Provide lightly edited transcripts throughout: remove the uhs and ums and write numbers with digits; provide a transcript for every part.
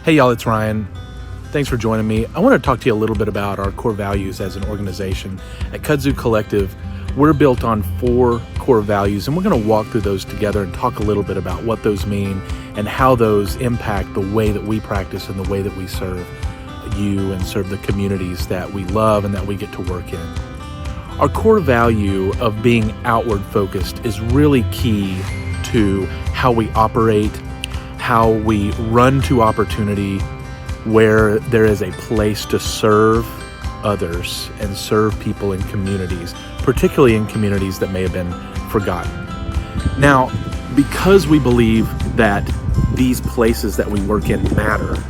Hey y'all, it's Ryan. Thanks for joining me. I want to talk to you a little bit about our core values as an organization. At Kudzu Collective, we're built on 4 core values, and we're going to walk through those together and talk a little bit about what those mean and how those impact the way that we practice and the way that we serve you and serve the communities that we love and that we get to work in. Our core value of being outward focused is really key to how we operate, how we run to opportunity, where there is a place to serve others and serve people in communities, particularly in communities that may have been forgotten. Now, because we believe that these places that we work in matter,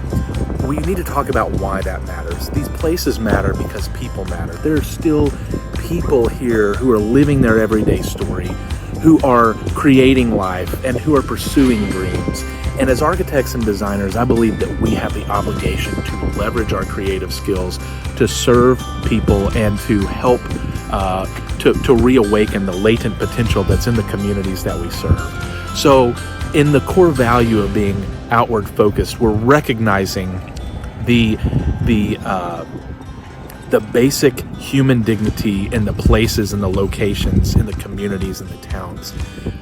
we need to talk about why that matters. These places matter because people matter. There are still people here who are living their everyday story, who are creating life, and who are pursuing dreams. And as architects and designers, I believe that we have the obligation to leverage our creative skills to serve people and to help to reawaken the latent potential that's in the communities that we serve. So in the core value of being outward focused, we're recognizing the basic human dignity in the places and the locations, in the communities and the towns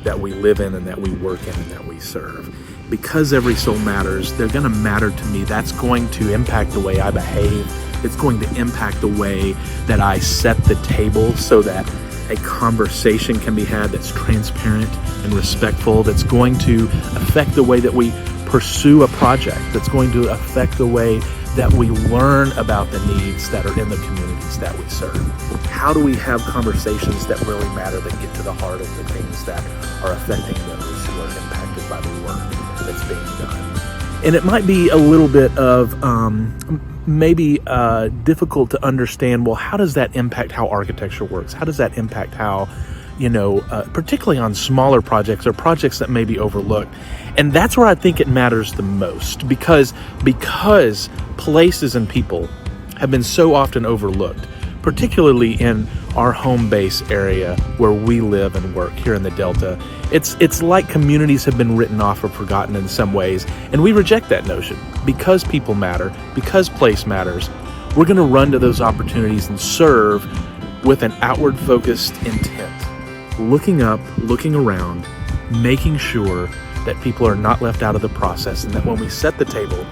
that we live in and that we work in and that we serve. Because every soul matters, they're going to matter to me. That's going to impact the way I behave. It's going to impact the way that I set the table so that a conversation can be had that's transparent and respectful, that's going to affect the way that we pursue a project, that's going to affect the way that we learn about the needs that are in the communities that we serve. How do we have conversations that really matter, that get to the heart of the things that are affecting those who are impacted by the work that's being done? And it might be a little bit of maybe difficult to understand, well, how does that impact how architecture works? How does that impact how, particularly on smaller projects or projects that may be overlooked? And that's where I think it matters the most, because places and people have been so often overlooked, particularly in our home base area where we live and work here in the Delta. It's like communities have been written off or forgotten in some ways, and we reject that notion. Because people matter, because place matters, we're going to run to those opportunities and serve with an outward focused intent, looking up, looking around, making sure that people are not left out of the process, and that when we set the table,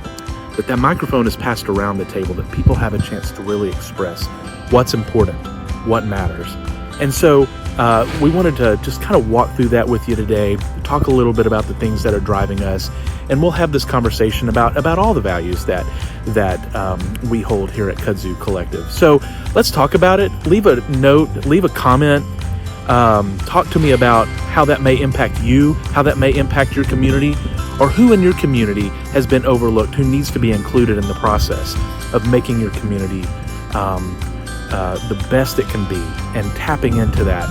that microphone is passed around the table, that people have a chance to really express what's important, what matters. And so we wanted to just kind of walk through that with you today, talk a little bit about the things that are driving us, and we'll have this conversation about all the values that we hold here at Kudzu Collective. So let's talk about it. Leave a note, leave a comment. Talk to me about how that may impact you, how that may impact your community, or who in your community has been overlooked, who needs to be included in the process of making your community the best it can be, and tapping into that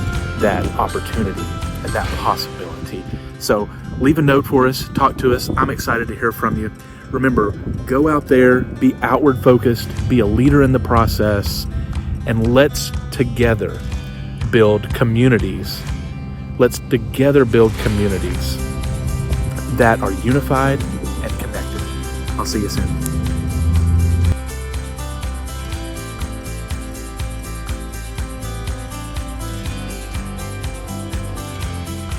opportunity and that possibility. So leave a note for us, talk to us. I'm excited to hear from you. Remember, go out there, be outward focused, be a leader in the process, and let's together build communities. Let's together build communities that are unified and connected. I'll see you soon.